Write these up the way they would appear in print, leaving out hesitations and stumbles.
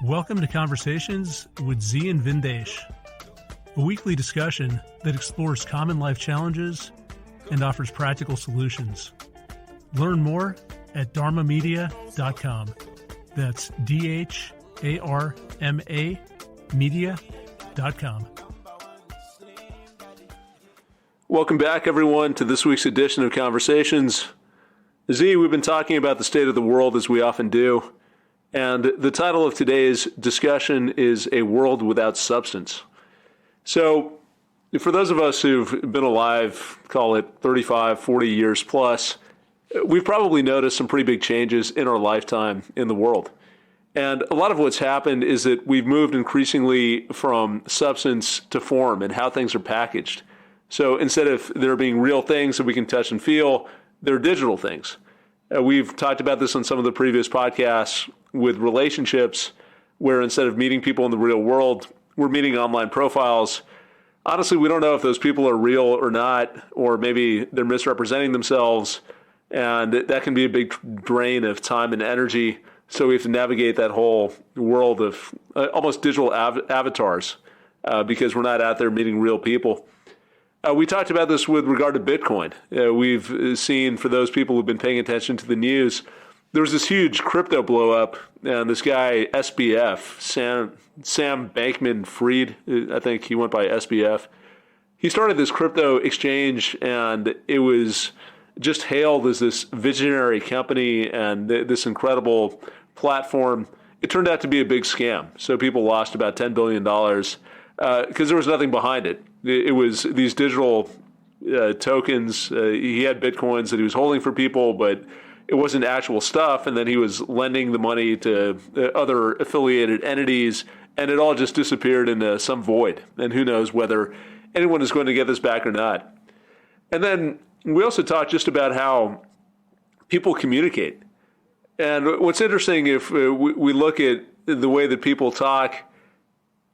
Welcome to Conversations with Zi and Vindesh, a weekly discussion that explores common life challenges and offers practical solutions. Learn more at dharmamedia.com. That's DHARMA media.com. Welcome back, everyone, to this week's edition of Conversations. Z, we've been talking about the state of the world as we often do, and the title of today's discussion is A World Without Substance. So, for those of us who've been alive, call it 35, 40 years plus, we've probably noticed some pretty big changes in our lifetime in the world. And a lot of what's happened is that we've moved increasingly from substance to form and how things are packaged. So instead of there being real things that we can touch and feel, they're digital things. We've talked about this on some of the previous podcasts with relationships, where instead of meeting people in the real world, we're meeting online profiles. Honestly, we don't know if those people are real or not, or maybe they're misrepresenting themselves, and that can be a big drain of time and energy. So we have to navigate that whole world of almost digital avatars because we're not out there meeting real people. We talked about this with regard to Bitcoin. We've seen, for those people who've been paying attention to the news, there was this huge crypto blow up, and this guy, SBF, Sam Bankman-Fried, I think he went by SBF, he started this crypto exchange, and it was just hailed as this visionary company and this incredible platform. It turned out to be a big scam. So people lost about $10 billion because there was nothing behind it. It was these digital tokens. He had Bitcoins that he was holding for people, but it wasn't actual stuff. And then he was lending the money to other affiliated entities, and it all just disappeared into some void. And who knows whether anyone is going to get this back or not. And then we also talked just about how people communicate. And what's interesting, if we look at the way that people talk,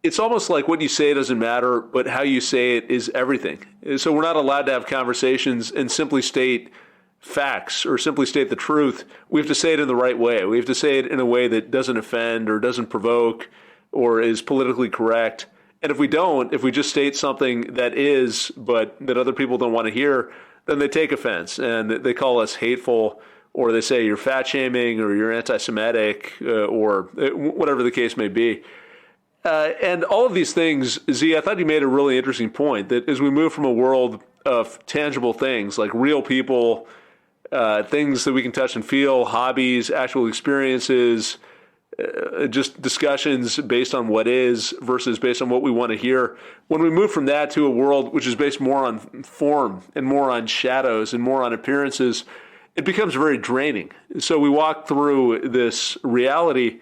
it's almost like what you say doesn't matter, but how you say it is everything. So we're not allowed to have conversations and simply state facts or simply state the truth. We have to say it in the right way. We have to say it in a way that doesn't offend or doesn't provoke or is politically correct. And if we don't, if we just state something that is, but that other people don't want to hear, then they take offense and they call us hateful, or they say you're fat shaming or you're anti-Semitic or whatever the case may be. And all of these things, Z, I thought you made a really interesting point that as we move from a world of tangible things like real people, things that we can touch and feel, hobbies, actual experiences, just discussions based on what is versus based on what we want to hear. When we move from that to a world which is based more on form and more on shadows and more on appearances, it becomes very draining. So we walk through this reality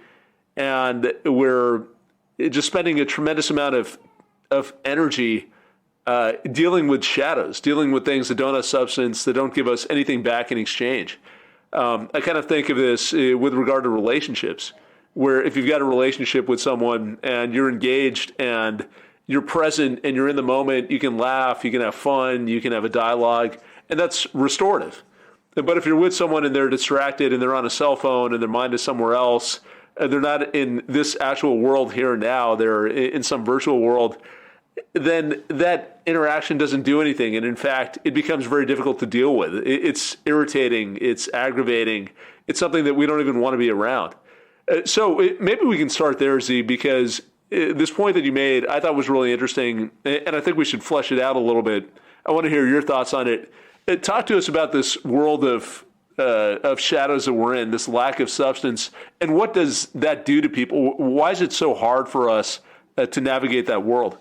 and we're just spending a tremendous amount of energy dealing with shadows, dealing with things that don't have substance, that don't give us anything back in exchange. I kind of think of this with regard to relationships, where if you've got a relationship with someone and you're engaged and you're present and you're in the moment, you can laugh, you can have fun, you can have a dialogue, and that's restorative. But if you're with someone and they're distracted and they're on a cell phone and their mind is somewhere else, they're not in this actual world here and now, they're in some virtual world, then that interaction doesn't do anything. And in fact, it becomes very difficult to deal with. It's irritating, it's aggravating, it's something that we don't even want to be around. So maybe we can start there, Z, because this point that you made I thought was really interesting, and I think we should flesh it out a little bit. I want to hear your thoughts on it. Talk to us about this world of shadows that we're in, this lack of substance, and what does that do to people? Why is it so hard for us to navigate that world?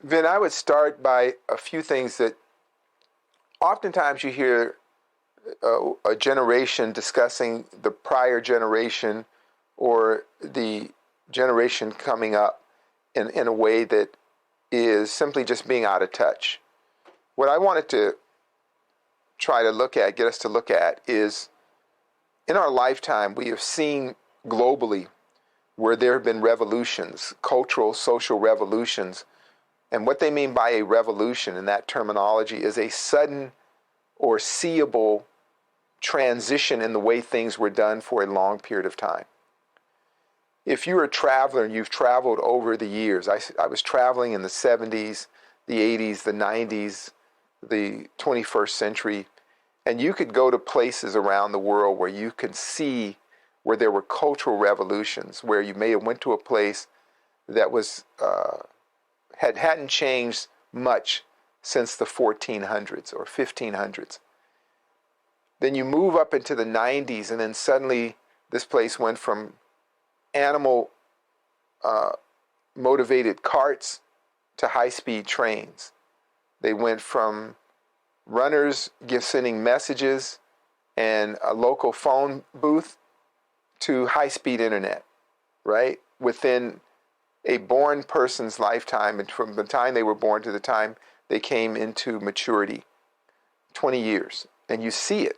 Vin, I would start by a few things that oftentimes you hear a generation discussing the prior generation or the generation coming up in a way that is simply just being out of touch. What I wanted to try to get us to look at is, in our lifetime, we have seen globally where there have been revolutions, cultural, social revolutions. And what they mean by a revolution in that terminology is a sudden or seeable transition in the way things were done for a long period of time. if you're a traveler and you've traveled over the years, I was traveling in the 70s, the 80s, the 90s, the 21st century, and you could go to places around the world where you could see where there were cultural revolutions, where you may have went to a place that was hadn't changed much since the 1400s or 1500s. Then you move up into the 90s, and then suddenly this place went from animal motivated carts to high-speed trains. They went from runners sending messages and a local phone booth to high-speed internet, right? Within a born person's lifetime, and from the time they were born to the time they came into maturity, 20 years, and you see it.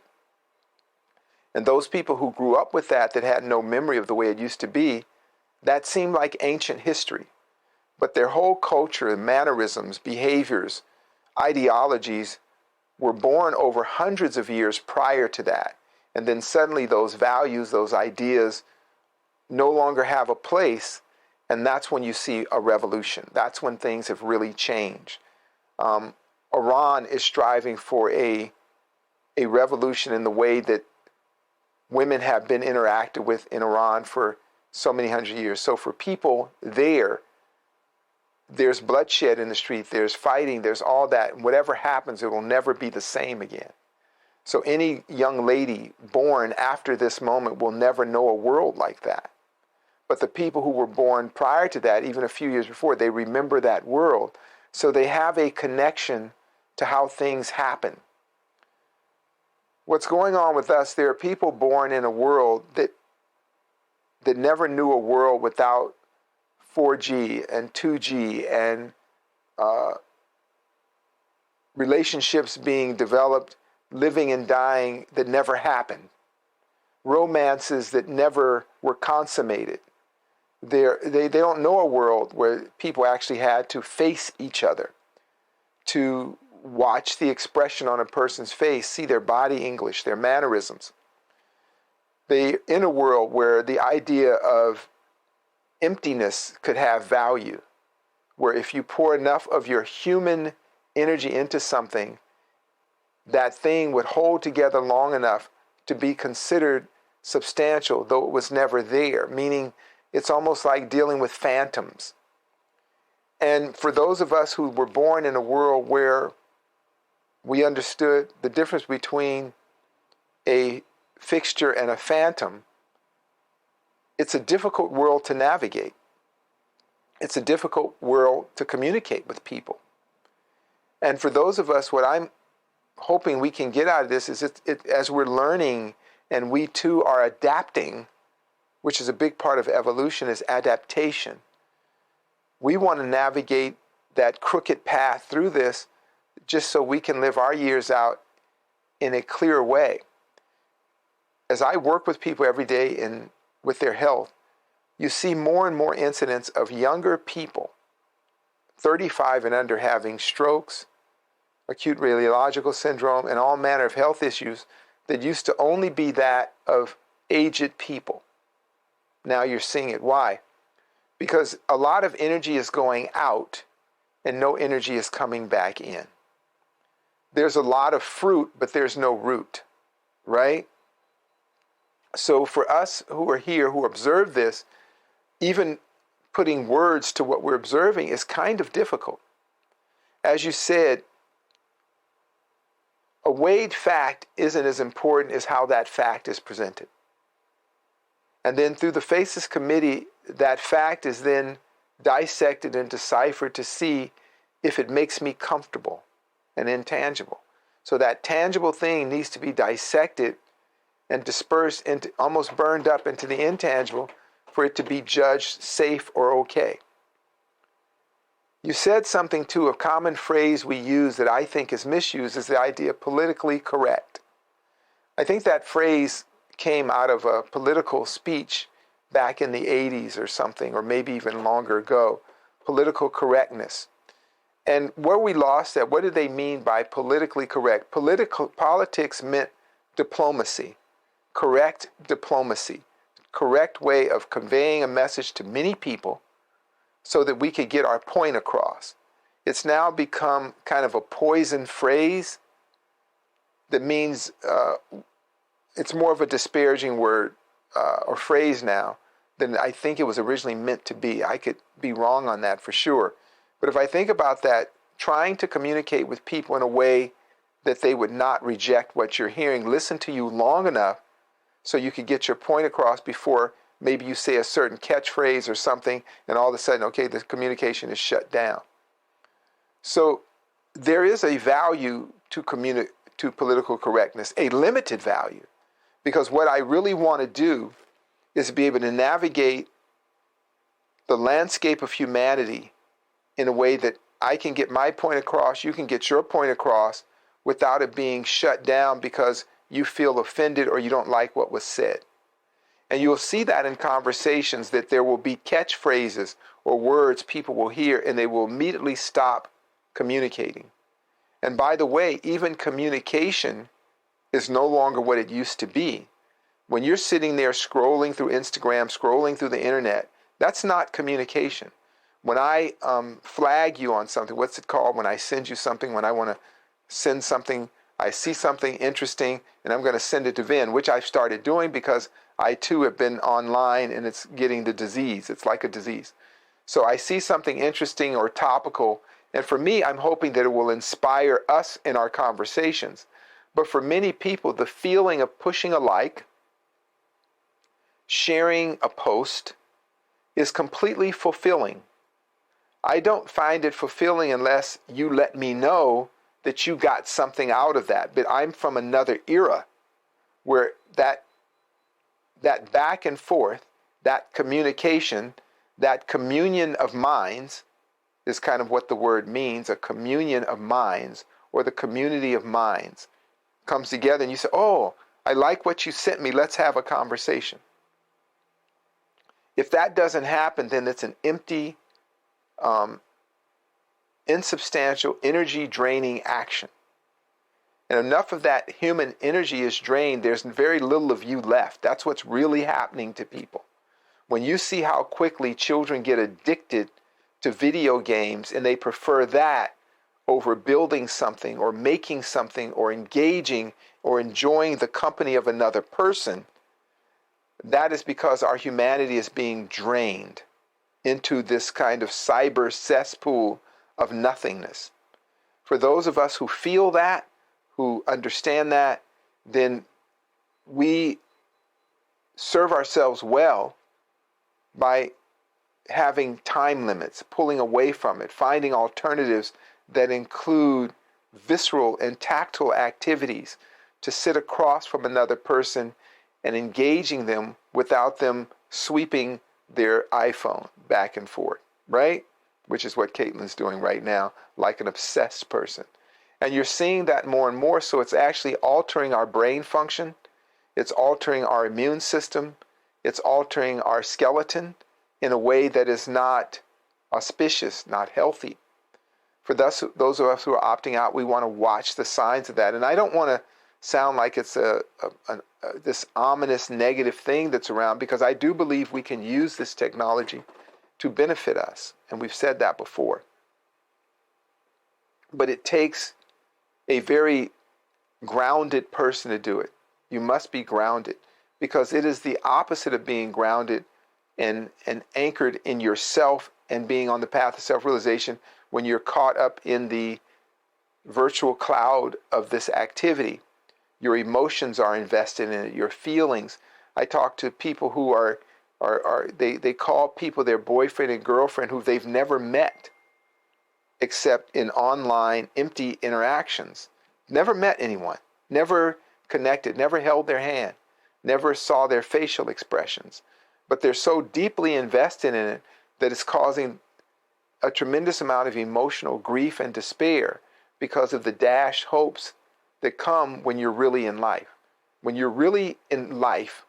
And those people who grew up with that had no memory of the way it used to be, that seemed like ancient history. But their whole culture, mannerisms, behaviors, ideologies were born over hundreds of years prior to that. And then suddenly those values, those ideas no longer have a place. And that's when you see a revolution. That's when things have really changed. Iran is striving for a revolution in the way that women have been interacted with in Iran for so many hundred years. So for people there, there's bloodshed in the street, there's fighting, there's all that. And whatever happens, it will never be the same again. So any young lady born after this moment will never know a world like that. But the people who were born prior to that, even a few years before, they remember that world. So they have a connection to how things happen. What's going on with us, there are people born in a world that never knew a world without 4G and 2G and relationships being developed, living and dying that never happened, romances that never were consummated. They don't know a world where people actually had to face each other, to watch the expression on a person's face, see their body English, their mannerisms. They're in a world where the idea of emptiness could have value, where if you pour enough of your human energy into something, that thing would hold together long enough to be considered substantial, though it was never there, meaning it's almost like dealing with phantoms. And for those of us who were born in a world where we understood the difference between a fixture and a phantom, it's a difficult world to navigate. It's a difficult world to communicate with people. And for those of us, what I'm hoping we can get out of this is as we're learning and we too are adapting, which is a big part of evolution, is adaptation. We want to navigate that crooked path through this just so we can live our years out in a clear way. As I work with people every day with their health, you see more and more incidents of younger people, 35 and under, having strokes, acute radiological syndrome, and all manner of health issues that used to only be that of aged people. Now you're seeing it. Why? Because a lot of energy is going out and no energy is coming back in. There's a lot of fruit, but there's no root, right? So for us who are here, who observe this, even putting words to what we're observing is kind of difficult. As you said, a weighed fact isn't as important as how that fact is presented. And then through the Faces Committee, that fact is then dissected and deciphered to see if it makes me comfortable and intangible. So that tangible thing needs to be dissected and dispersed into, almost burned up into the intangible for it to be judged safe or okay. You said something too, a common phrase we use that I think is misused is the idea of politically correct. I think that phrase came out of a political speech back in the 80s or something, or maybe even longer ago, political correctness. And where we lost that, what did they mean by politically correct? Politics meant diplomacy, correct diplomacy, correct way of conveying a message to many people so that we could get our point across. It's now become kind of a poison phrase that means it's more of a disparaging word or phrase now than I think it was originally meant to be. I could be wrong on that for sure. But if I think about that, trying to communicate with people in a way that they would not reject what you're hearing, listen to you long enough so you could get your point across before maybe you say a certain catchphrase or something, and all of a sudden, okay, the communication is shut down. So there is a value to political correctness, a limited value, because what I really want to do is be able to navigate the landscape of humanity in a way that I can get my point across, you can get your point across, without it being shut down because you feel offended or you don't like what was said. And you'll see that in conversations, that there will be catchphrases or words people will hear and they will immediately stop communicating. And by the way, even communication is no longer what it used to be. When you're sitting there scrolling through Instagram, scrolling through the internet, that's not communication. When I flag you on something, what's it called? When I send you something, when I want to send something, I see something interesting and I'm going to send it to Vin, which I've started doing because I too have been online and it's getting the disease. It's like a disease. So I see something interesting or topical, and for me, I'm hoping that it will inspire us in our conversations. But for many people, the feeling of pushing a like, sharing a post, is completely fulfilling. I don't find it fulfilling unless you let me know that you got something out of that. But I'm from another era where that back and forth, that communication, that communion of minds is kind of what the word means, a communion of minds, or the community of minds comes together and you say, oh, I like what you sent me, let's have a conversation. If that doesn't happen, then it's an empty, insubstantial, energy-draining action. And enough of that human energy is drained, there's very little of you left. That's what's really happening to people. When you see how quickly children get addicted to video games and they prefer that over building something or making something or engaging or enjoying the company of another person, that is because our humanity is being drained into this kind of cyber cesspool of nothingness. For those of us who feel that, who understand that, then we serve ourselves well by having time limits, pulling away from it, finding alternatives that include visceral and tactile activities to sit across from another person and engaging them without them sweeping their iPhone back and forth, right? Which is what Caitlin's doing right now, like an obsessed person. And you're seeing that more and more, so it's actually altering our brain function. It's altering our immune system. It's altering our skeleton in a way that is not auspicious, not healthy. For those of us who are opting out, we want to watch the signs of that. And I don't want to sound like it's this ominous negative thing that's around, because I do believe we can use this technology to benefit us. And we've said that before. But it takes a very grounded person to do it. You must be grounded, because it is the opposite of being grounded and anchored in yourself and being on the path of self-realization when you're caught up in the virtual cloud of this activity. Your emotions are invested in it, your feelings. I talk to people who they call people their boyfriend and girlfriend who they've never met except in online empty interactions. Never met anyone, never connected, never held their hand, never saw their facial expressions. But they're so deeply invested in it that it's causing a tremendous amount of emotional grief and despair because of the dashed hopes that come when you're really in life. When you're really in life,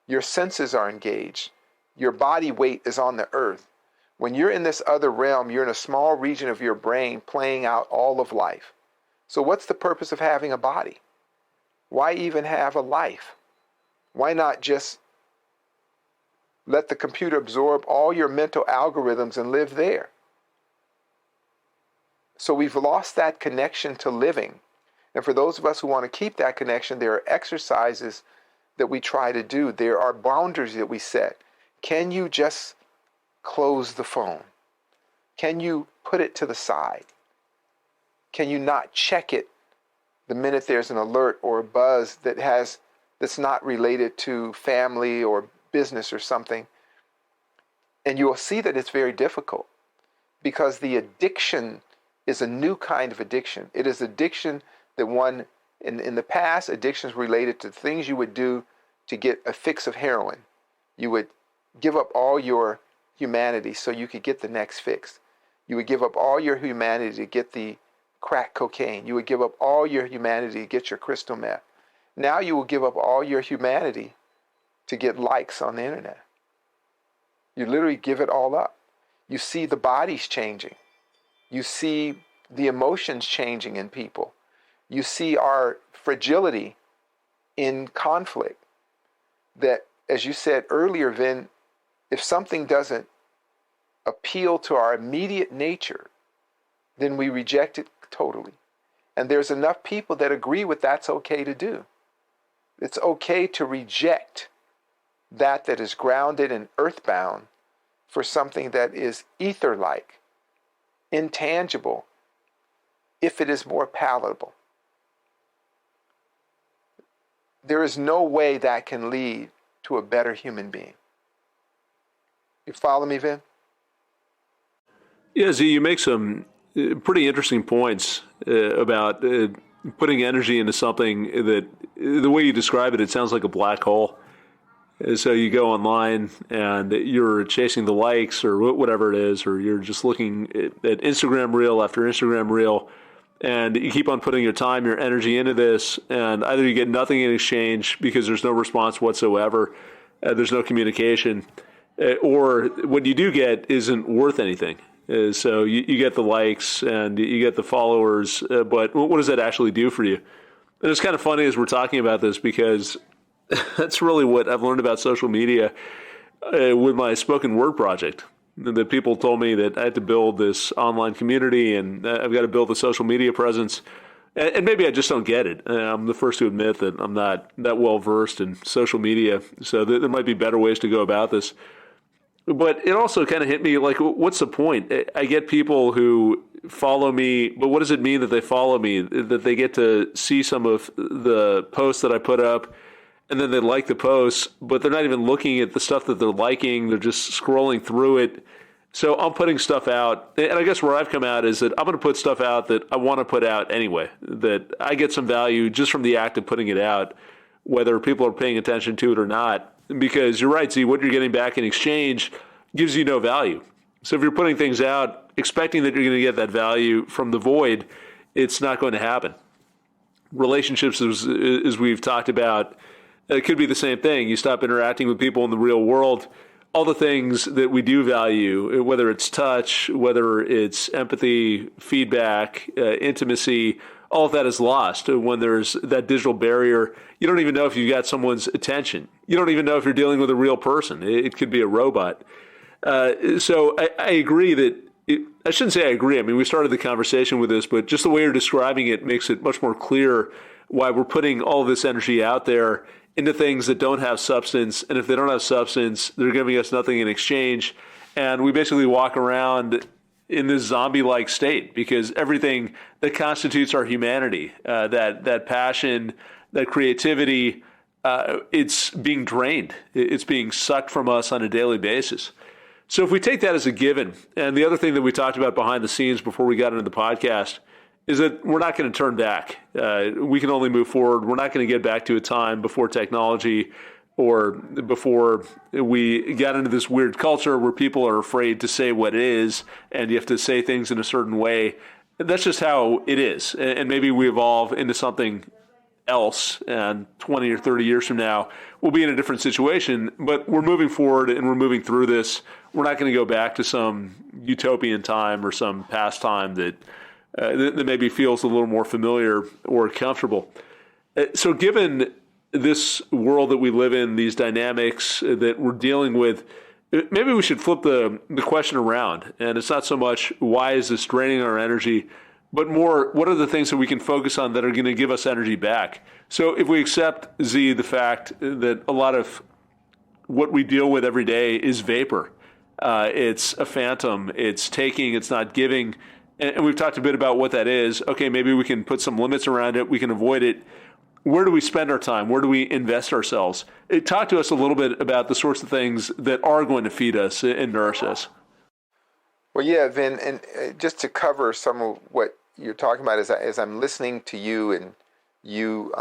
your senses are engaged. Your body weight is on the earth. When you're in this other realm, you're in a small region of your brain playing out all of life. So what's the purpose of having a body? Why even have a life? Why not just Let the computer absorb all your mental algorithms and live there. So we've lost that connection to living. And for those of us who want to keep that connection, there are exercises that we try to do. There are boundaries that we set. Can you just close the phone? Can you put it to the side? Can you not check it the minute there's an alert or a buzz that's not related to family or business or something? And you will see that it's very difficult, because the addiction is a new kind of addiction. It is addiction that one, in the past, addictions related to things you would do to get a fix of heroin. You would give up all your humanity so you could get the next fix. You would give up all your humanity to get the crack cocaine. You would give up all your humanity to get your crystal meth. Now you will give up all your humanity to get likes on the internet. You literally give it all up. You see the bodies changing. You see the emotions changing in people. You see our fragility in conflict. That, as you said earlier, Vin, if something doesn't appeal to our immediate nature, then we reject it totally. And there's enough people that agree with that's okay to do. It's okay to reject that is grounded and earthbound for something that is ether-like, intangible, if it is more palatable. There is no way that can lead to a better human being. You follow me, Vin? Yeah, Z, you make some pretty interesting points about putting energy into something that, the way you describe it, it sounds like a black hole. So you go online and you're chasing the likes or whatever it is, or you're just looking at Instagram reel after Instagram reel, and you keep on putting your time, your energy into this, and either you get nothing in exchange because there's no response whatsoever, there's no communication, or what you do get isn't worth anything. So you get the likes and you get the followers, but what does that actually do for you? And it's kind of funny as we're talking about this, because that's really what I've learned about social media with my spoken word project. The people told me that I had to build this online community and I've got to build a social media presence. And maybe I just don't get it. I'm the first to admit that I'm not that well versed in social media. So there might be better ways to go about this. But it also kind of hit me like, what's the point? I get people who follow me, but what does it mean that they follow me? That they get to see some of the posts that I put up, and then they like the posts, but they're not even looking at the stuff that they're liking. They're just scrolling through it. So I'm putting stuff out. And I guess where I've come out is that I'm going to put stuff out that I want to put out anyway, that I get some value just from the act of putting it out, whether people are paying attention to it or not. Because you're right, see, what you're getting back in exchange gives you no value. So if you're putting things out expecting that you're going to get that value from the void, it's not going to happen. Relationships, as we've talked about, it could be the same thing. You stop interacting with people in the real world, all the things that we do value, whether it's touch, whether it's empathy, feedback, intimacy, all of that is lost when there's that digital barrier. You don't even know if you've got someone's attention. You don't even know if you're dealing with a real person. It could be a robot. So I agree that, I shouldn't say I agree. I mean, we started the conversation with this, but just the way you're describing it makes it much more clear why we're putting all this energy out there into things that don't have substance. And if they don't have substance, they're giving us nothing in exchange. And we basically walk around in this zombie-like state, because everything that constitutes our humanity, that passion, that creativity, it's being drained. It's being sucked from us on a daily basis. So if we take that as a given, and the other thing that we talked about behind the scenes before we got into the podcast is that we're not going to turn back. We can only move forward. We're not going to get back to a time before technology or before we got into this weird culture where people are afraid to say what it is and you have to say things in a certain way. That's just how it is. And maybe we evolve into something else, and 20 or 30 years from now, we'll be in a different situation. But we're moving forward and we're moving through this. We're not going to go back to some utopian time or some past time that maybe feels a little more familiar or comfortable. So given this world that we live in, these dynamics that we're dealing with, maybe we should flip the question around. And it's not so much, why is this draining our energy, but more, what are the things that we can focus on that are going to give us energy back? So if we accept, Z, the fact that a lot of what we deal with every day is vapor, it's a phantom, it's taking, it's not giving, and we've talked a bit about what that is. Okay, maybe we can put some limits around it, we can avoid it. Where do we spend our time? Where do we invest ourselves? Talk to us a little bit about the sorts of things that are going to feed us and nourish us. Well, yeah, Vin, and just to cover some of what you're talking about, as I'm listening to you and you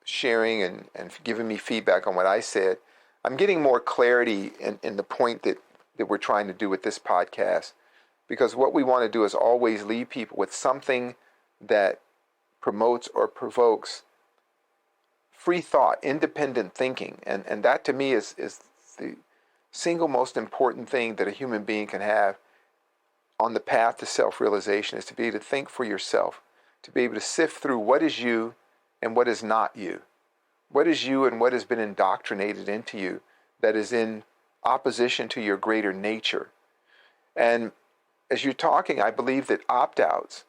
sharing and giving me feedback on what I said, I'm getting more clarity in the point that we're trying to do with this podcast. Because what we want to do is always leave people with something that promotes or provokes free thought, independent thinking. And that to me is the single most important thing that a human being can have on the path to self-realization, is to be able to think for yourself, to be able to sift through what is you and what is not you. What is you and what has been indoctrinated into you that is in opposition to your greater nature. And as you're talking, I believe that opt-outs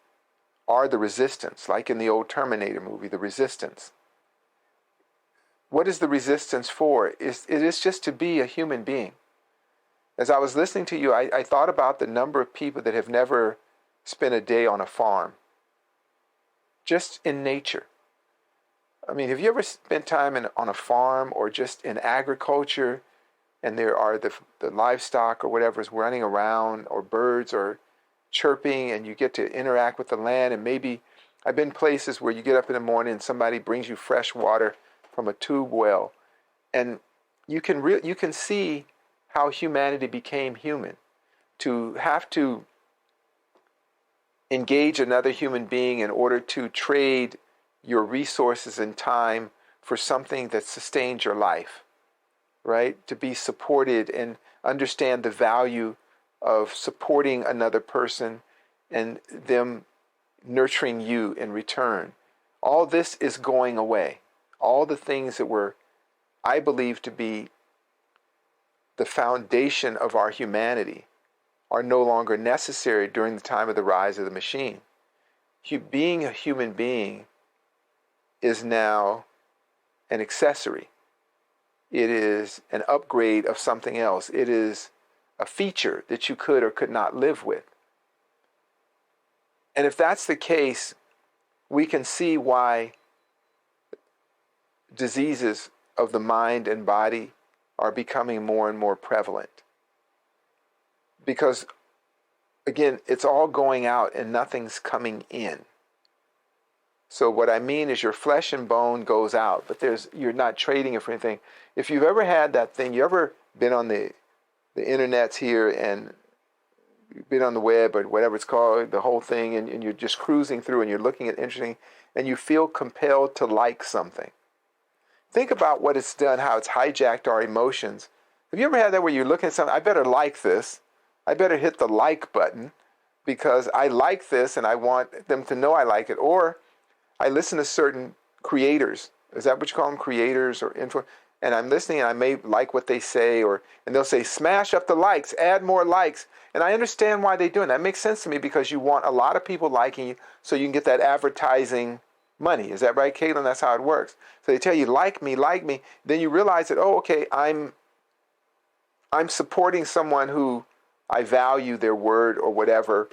are the resistance, like in the old Terminator movie, the resistance. What is the resistance for? It is just to be a human being. As I was listening to you, I thought about the number of people that have never spent a day on a farm, just in nature. I mean, have you ever spent time on a farm or just in agriculture, and there are the livestock or whatever is running around, or birds are chirping, and you get to interact with the land? And maybe I've been places where you get up in the morning and somebody brings you fresh water from a tube well, and you can see how humanity became human. To have to engage another human being in order to trade your resources and time for something that sustains your life, right? To be supported and understand the value of supporting another person and them nurturing you in return. All this is going away. All the things that were, I believe, to be the foundation of our humanity are no longer necessary during the time of the rise of the machine. Being a human being is now an accessory. It is an upgrade of something else. It is a feature that you could or could not live with. And if that's the case, we can see why diseases of the mind and body are becoming more and more prevalent. Because, again, it's all going out and nothing's coming in. So what I mean is your flesh and bone goes out, but you're not trading it for anything. If you've ever had that thing, you ever been on the internets here and you've been on the web or whatever it's called, the whole thing, and you're just cruising through and you're looking at interesting, and you feel compelled to like something. Think about what it's done, how it's hijacked our emotions. Have you ever had that where you're looking at something, I better like this, I better hit the like button because I like this and I want them to know I like it? Or I listen to certain creators. Is that what you call them? Creators or info? And I'm listening and I may like what they say, and they'll say, smash up the likes, add more likes. And I understand why they're doing that. It makes sense to me because you want a lot of people liking you so you can get that advertising money. Is that right, Caitlin? That's how it works. So they tell you, like me. Then you realize that, oh, okay, I'm supporting someone who I value their word or whatever.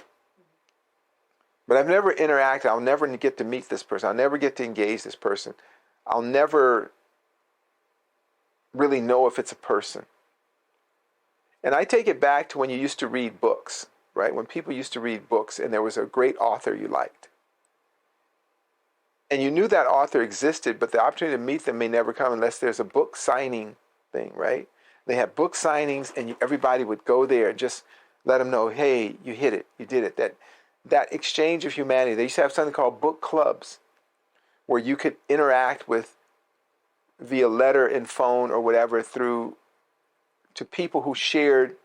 But I've never interacted. I'll never get to meet this person. I'll never get to engage this person. I'll never really know if it's a person. And I take it back to when you used to read books, right? When people used to read books and there was a great author you liked. And you knew that author existed, but the opportunity to meet them may never come unless there's a book signing thing, right? They have book signings and everybody would go there and just let them know, hey, you hit it, you did it. That exchange of humanity. They used to have something called book clubs where you could interact with via letter and phone or whatever to people who shared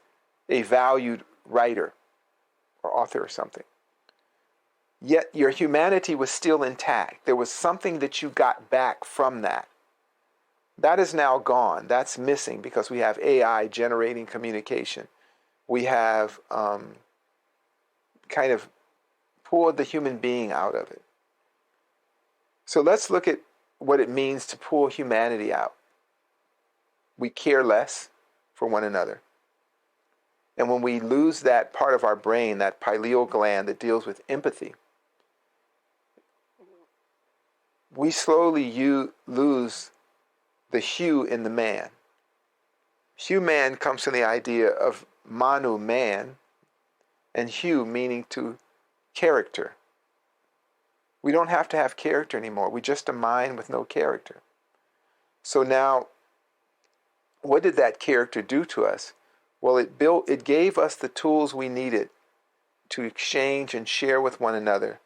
a valued writer or author or something. Yet your humanity was still intact. There was something that you got back from that. That is now gone. That's missing because we have AI generating communication. We have kind of pulled the human being out of it. So let's look at what it means to pull humanity out. We care less for one another. And when we lose that part of our brain, that pineal gland that deals with empathy, we slowly lose the hue in the man. Hue man comes from the idea of manu, man, and hue meaning to character. We don't have to have character anymore. We're just a mind with no character. So now, what did that character do to us? Well, it gave us the tools we needed to exchange and share with one another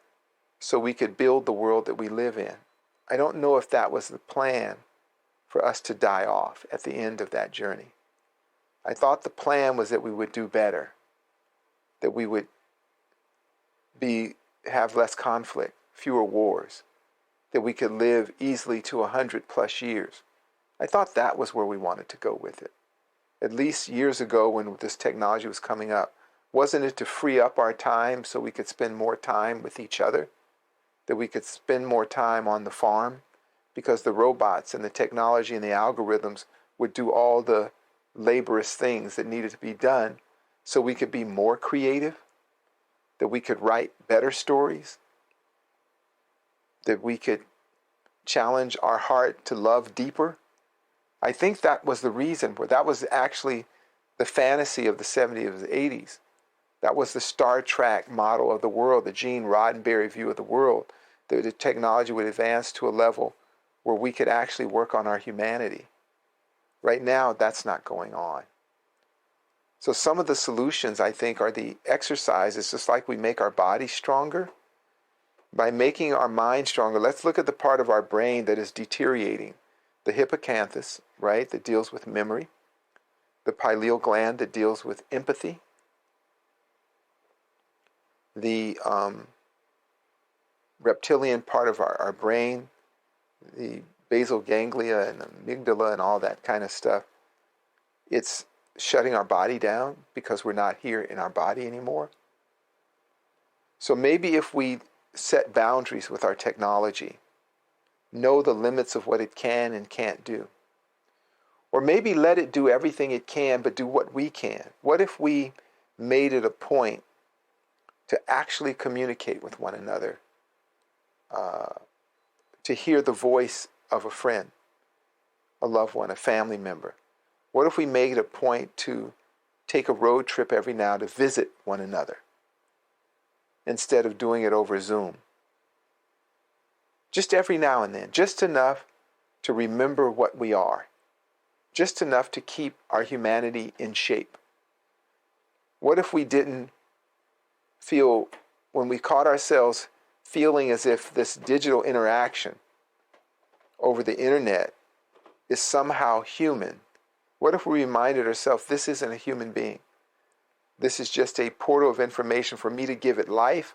so we could build the world that we live in. I don't know if that was the plan for us to die off at the end of that journey. I thought the plan was that we would do better, that we would have less conflict, fewer wars, that we could live easily to 100+ years. I thought that was where we wanted to go with it. At least years ago when this technology was coming up, wasn't it to free up our time so we could spend more time with each other? That we could spend more time on the farm? Because the robots and the technology and the algorithms would do all the laborious things that needed to be done so we could be more creative, that we could write better stories, that we could challenge our heart to love deeper. I think that was the reason. That was actually the fantasy of the 70s and 80s. That was the Star Trek model of the world, the Gene Roddenberry view of the world, that the technology would advance to a level where we could actually work on our humanity. Right now, that's not going on. So some of the solutions, I think, are the exercises, just like we make our body stronger. By making our mind stronger, let's look at the part of our brain that is deteriorating. The hippocampus, right, that deals with memory. The pineal gland that deals with empathy. The reptilian part of our brain, the basal ganglia and the amygdala and all that kind of stuff. It's shutting our body down because we're not here in our body anymore. So maybe if we set boundaries with our technology, know the limits of what it can and can't do, or maybe let it do everything it can but do what we can. What if we made it a point to actually communicate with one another, to hear the voice of a friend, a loved one, a family member? What if we made it a point to take a road trip every now to visit one another instead of doing it over Zoom? Just every now and then, just enough to remember what we are, just enough to keep our humanity in shape. What if we didn't feel, when we caught ourselves feeling as if this digital interaction over the internet is somehow human? What if we reminded ourselves this isn't a human being? This is just a portal of information. For me to give it life,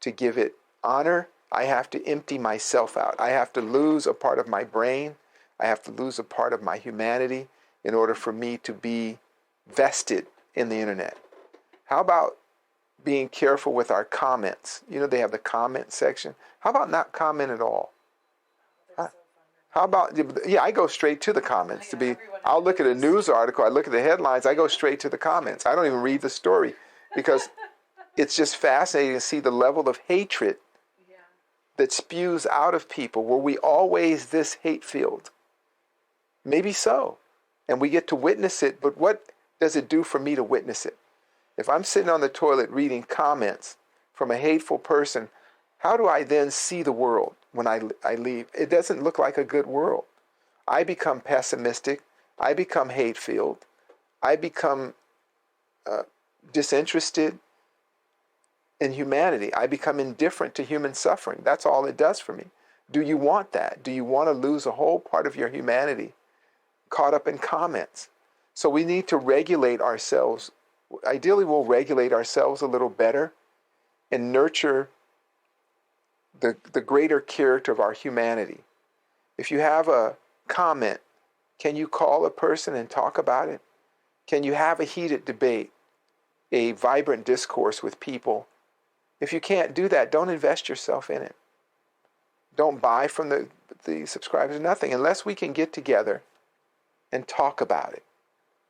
to give it honor, I have to empty myself out. I have to lose a part of my brain. I have to lose a part of my humanity in order for me to be vested in the internet. How about being careful with our comments? You know, they have the comment section. How about not comment at all? How about, I go straight to the comments. I'll look at a news article, I look at the headlines, I go straight to the comments. I don't even read the story because it's just fascinating to see the level of hatred that spews out of people. Were we always this hate-filled? Maybe so. And we get to witness it, but what does it do for me to witness it? If I'm sitting on the toilet reading comments from a hateful person, how do I then see the world when I leave? It doesn't look like a good world. I become pessimistic. I become hate-filled. I become disinterested in humanity. I become indifferent to human suffering. That's all it does for me. Do you want that? Do you want to lose a whole part of your humanity caught up in comments? So we need to regulate ourselves. Ideally, we'll regulate ourselves a little better and nurture the greater character of our humanity. If you have a comment Can you call a person and talk about it? Can you have a heated debate, a vibrant discourse with people? If you can't do that, don't invest yourself in it. Don't buy from the subscribers, nothing, unless we can get together and talk about it,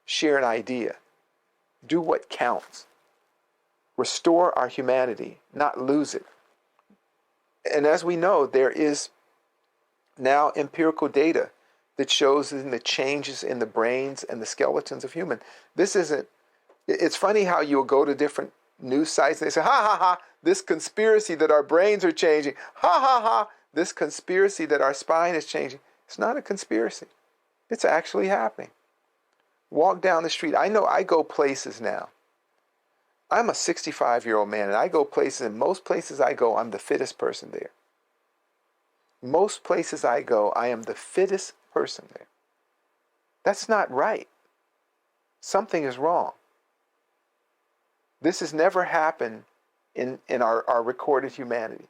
share an idea, do what counts, restore our humanity, not lose it. And as we know, there is now empirical data that shows in the changes in the brains and the skeletons of humans. It's funny how you'll go to different news sites and they say, ha ha ha, this conspiracy that our brains are changing, ha ha ha, this conspiracy that our spine is changing. It's not a conspiracy. It's actually happening. Walk down the street. I know I go places now. I'm a 65-year-old man, and I go places, and most places I go, I'm the fittest person there. Most places I go, I am the fittest person there. That's not right. Something is wrong. This has never happened in our recorded humanity,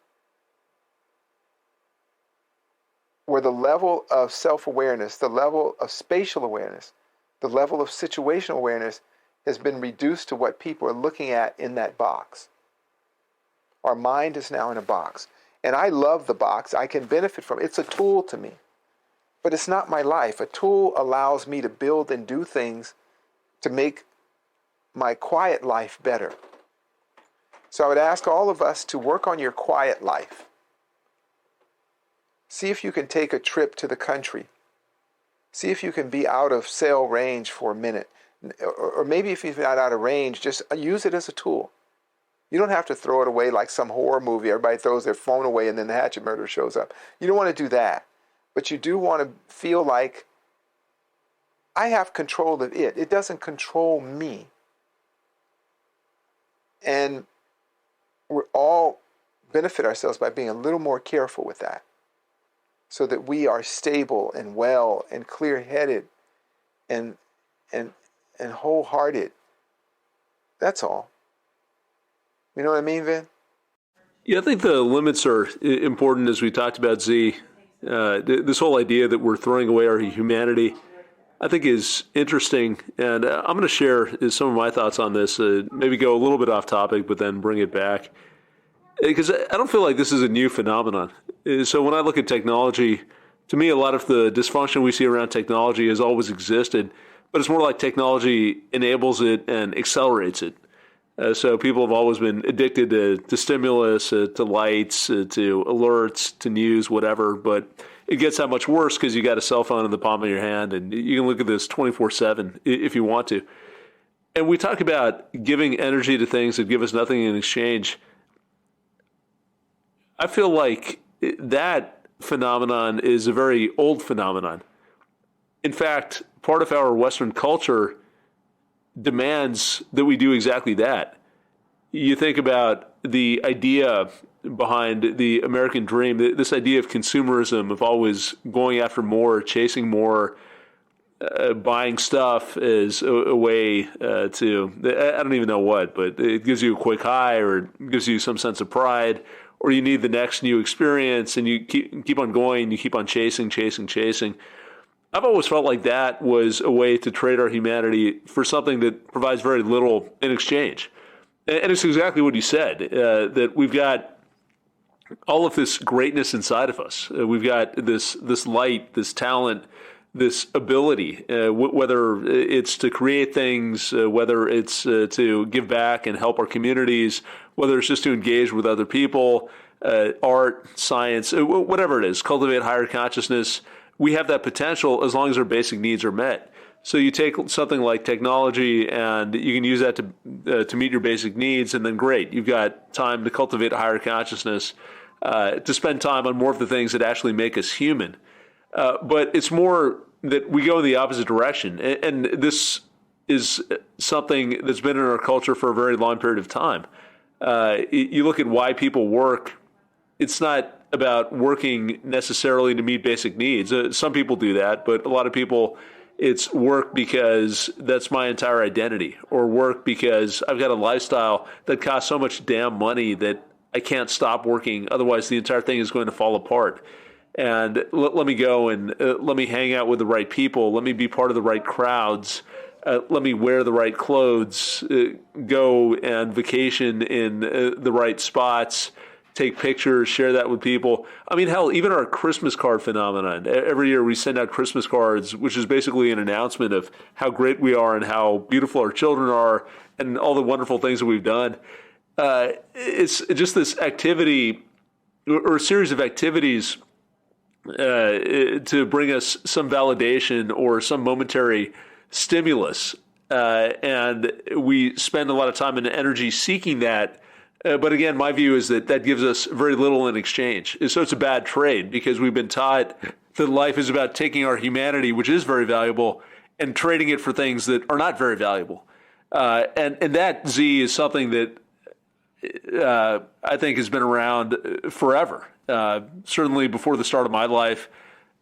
where the level of self-awareness, the level of spatial awareness, the level of situational awareness has been reduced to what people are looking at in that box. Our mind is now in a box. And I love the box. I can benefit from it. It's a tool to me. But it's not my life. A tool allows me to build and do things to make my quiet life better. So I would ask all of us to work on your quiet life. See if you can take a trip to the country. See if you can be out of cell range for a minute. Or maybe if you're not out of range, just use it as a tool. You don't have to throw it away like some horror movie. Everybody throws their phone away and then the hatchet murderer shows up. You don't want to do that. But you do want to feel like I have control of it. It doesn't control me. And we all benefit ourselves by being a little more careful with that, so that we are stable and well and clear-headed and wholehearted. That's all. You know what I mean, Vin? Yeah, I think the limits are important, as we talked about, Z. This whole idea that we're throwing away our humanity, I think, is interesting. And I'm going to share some of my thoughts on this, maybe go a little bit off topic, but then bring it back. Because I don't feel like this is a new phenomenon. So when I look at technology, to me, a lot of the dysfunction we see around technology has always existed, but it's more like technology enables it and accelerates it. So people have always been addicted to stimulus, to lights, to alerts, to news, whatever. But it gets that much worse because you got a cell phone in the palm of your hand, and you can look at this 24/7 if you want to. And we talk about giving energy to things that give us nothing in exchange. I feel like that phenomenon is a very old phenomenon. In fact, part of our Western culture demands that we do exactly that. You think about the idea behind the American dream, this idea of consumerism, of always going after more, chasing more, buying stuff as a way to, I don't even know what, but it gives you a quick high, or it gives you some sense of pride, or you need the next new experience, and you keep on going, you keep on chasing. I've always felt like that was a way to trade our humanity for something that provides very little in exchange. And it's exactly what you said, that we've got all of this greatness inside of us. We've got this light, this talent, this ability, whether it's to create things, whether it's to give back and help our communities, whether it's just to engage with other people, art, science, whatever it is, cultivate higher consciousness. We have that potential as long as our basic needs are met. So you take something like technology and you can use that to meet your basic needs, and then great, you've got time to cultivate a higher consciousness, to spend time on more of the things that actually make us human. But it's more that we go in the opposite direction. And this is something that's been in our culture for a very long period of time. You look at why people work, it's not about working necessarily to meet basic needs. Some people do that, but a lot of people, it's work because that's my entire identity, or work because I've got a lifestyle that costs so much damn money that I can't stop working. Otherwise, the entire thing is going to fall apart. and let me go and let me hang out with the right people. Let me be part of the right crowds. Let me wear the right clothes, go and vacation in the right spots, take pictures, share that with people. I mean, hell, even our Christmas card phenomenon. Every year we send out Christmas cards, which is basically an announcement of how great we are and how beautiful our children are and all the wonderful things that we've done. It's just this activity or a series of activities to bring us some validation or some momentary stimulus. And we spend a lot of time and energy seeking that. But again, my view is that that gives us very little in exchange. So it's a bad trade because we've been taught that life is about taking our humanity, which is very valuable, and trading it for things that are not very valuable. And that, Z, is something that I think has been around forever. Certainly before the start of my life.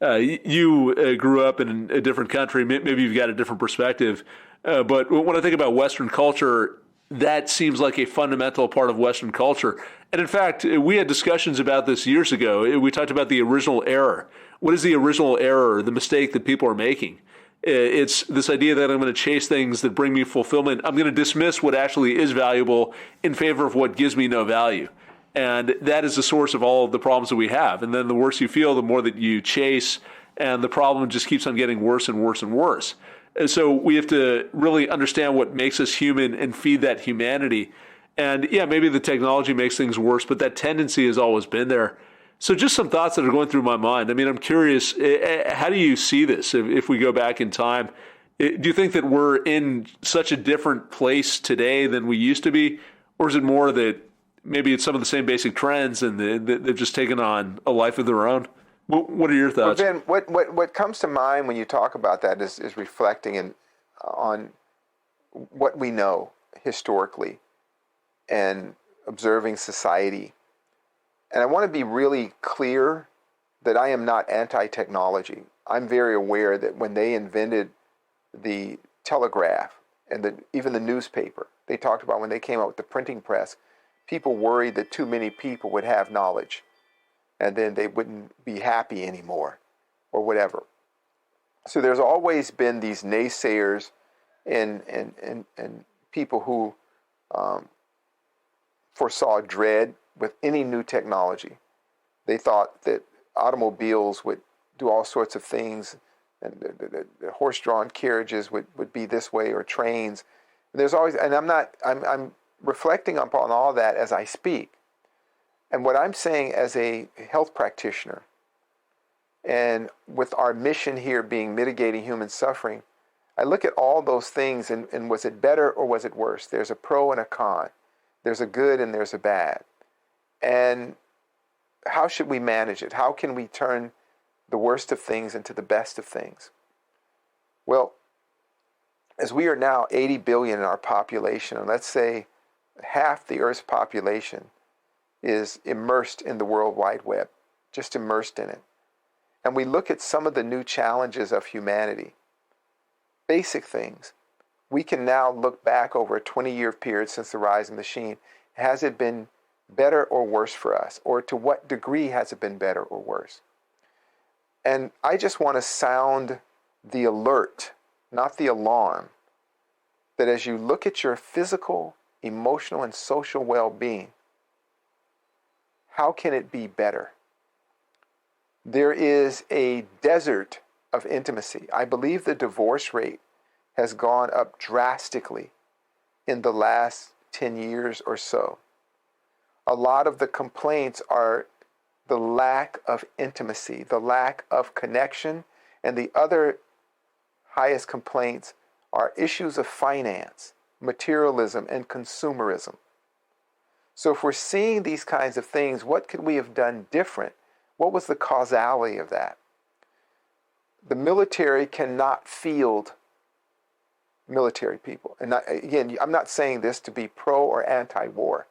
You grew up in a different country. Maybe you've got a different perspective. But when I think about Western culture, that seems like a fundamental part of Western culture. And in fact, we had discussions about this years ago. We talked about the original error. What is the original error, the mistake that people are making? It's this idea that I'm going to chase things that bring me fulfillment. I'm going to dismiss what actually is valuable in favor of what gives me no value. And that is the source of all of the problems that we have. And then the worse you feel, the more that you chase, and the problem just keeps on getting worse and worse and worse. And so we have to really understand what makes us human and feed that humanity. And yeah, maybe the technology makes things worse, but that tendency has always been there. So just some thoughts that are going through my mind. I mean, I'm curious, how do you see this if we go back in time? Do you think that we're in such a different place today than we used to be? Or is it more that maybe it's some of the same basic trends and they've just taken on a life of their own? What are your thoughts? Well, Ben, what comes to mind when you talk about that is reflecting on what we know historically and observing society. And I want to be really clear that I am not anti-technology. I'm very aware that when they invented the telegraph and even the newspaper, they talked about when they came out with the printing press, people worried that too many people would have knowledge and then they wouldn't be happy anymore or whatever. So there's always been these naysayers and people who foresaw dread with any new technology. They thought that automobiles would do all sorts of things and the horse-drawn carriages would be this way, or trains. And there's always, and I'm reflecting upon all that as I speak. And what I'm saying as a health practitioner, and with our mission here being mitigating human suffering, I look at all those things and was it better or was it worse? There's a pro and a con. There's a good and there's a bad. And how should we manage it? How can we turn the worst of things into the best of things? Well, as we are now 80 billion in our population, and let's say half the Earth's population is immersed in the World Wide Web, just immersed in it. And we look at some of the new challenges of humanity, basic things. We can now look back over a 20-year period since the rise of the machine. Has it been better or worse for us? Or to what degree has it been better or worse? And I just want to sound the alert, not the alarm, that as you look at your physical, emotional, and social well-being, how can it be better? There is a desert of intimacy. I believe the divorce rate has gone up drastically in the last 10 years or so. A lot of the complaints are the lack of intimacy, the lack of connection, and the other highest complaints are issues of finance, materialism, and consumerism. So if we're seeing these kinds of things, what could we have done different? What was the causality of that? The military cannot field military people. And again, I'm not saying this to be pro or anti-war,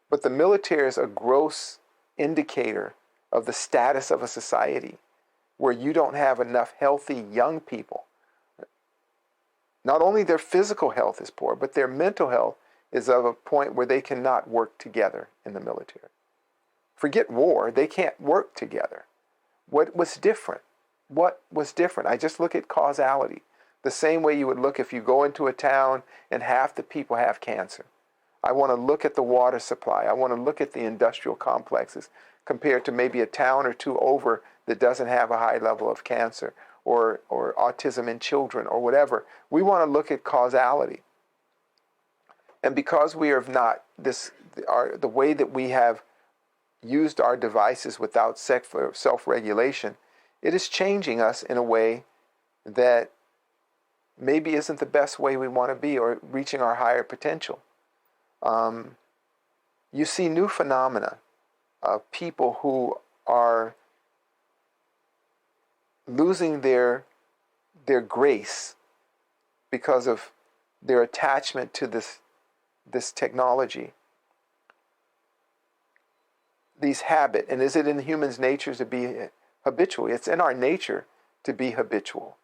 but the military is a gross indicator of the status of a society where you don't have enough healthy young people. Not only their physical health is poor, but their mental health is of a point where they cannot work together in the military. Forget war, they can't work together. What was different? What was different? I just look at causality. The same way you would look if you go into a town and half the people have cancer. I want to look at the water supply. I want to look at the industrial complexes compared to maybe a town or two over that doesn't have a high level of cancer or autism in children or whatever. We want to look at causality. And because we are not the way that we have used our devices without self-regulation, it is changing us in a way that maybe isn't the best way we want to be or reaching our higher potential. You see new phenomena of people who are losing their grace because of their attachment to this technology. These habit, and is it in humans' nature to be habitual? It's in our nature to be habitual.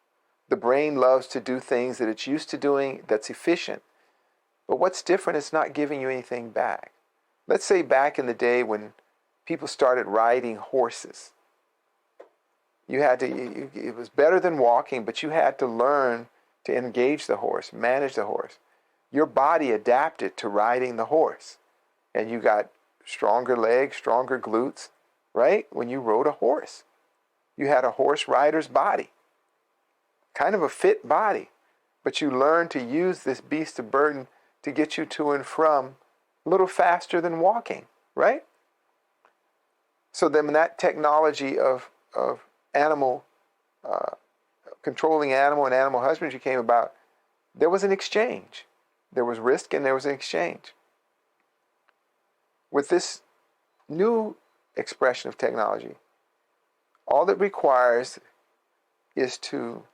The brain loves to do things that it's used to doing that's efficient. But what's different is not giving you anything back. Let's say back in the day when people started riding horses. You had to, it was better than walking, but you had to learn to engage the horse, manage the horse. Your body adapted to riding the horse. And you got stronger legs, stronger glutes, right? When you rode a horse. You had a horse rider's body. Kind of a fit body. But you learned to use this beast of burden to get you to and from a little faster than walking, right? So then when that technology of animal, controlling animal and animal husbandry came about, there was an exchange. There was risk and there was an exchange. With this new expression of technology, all it requires is to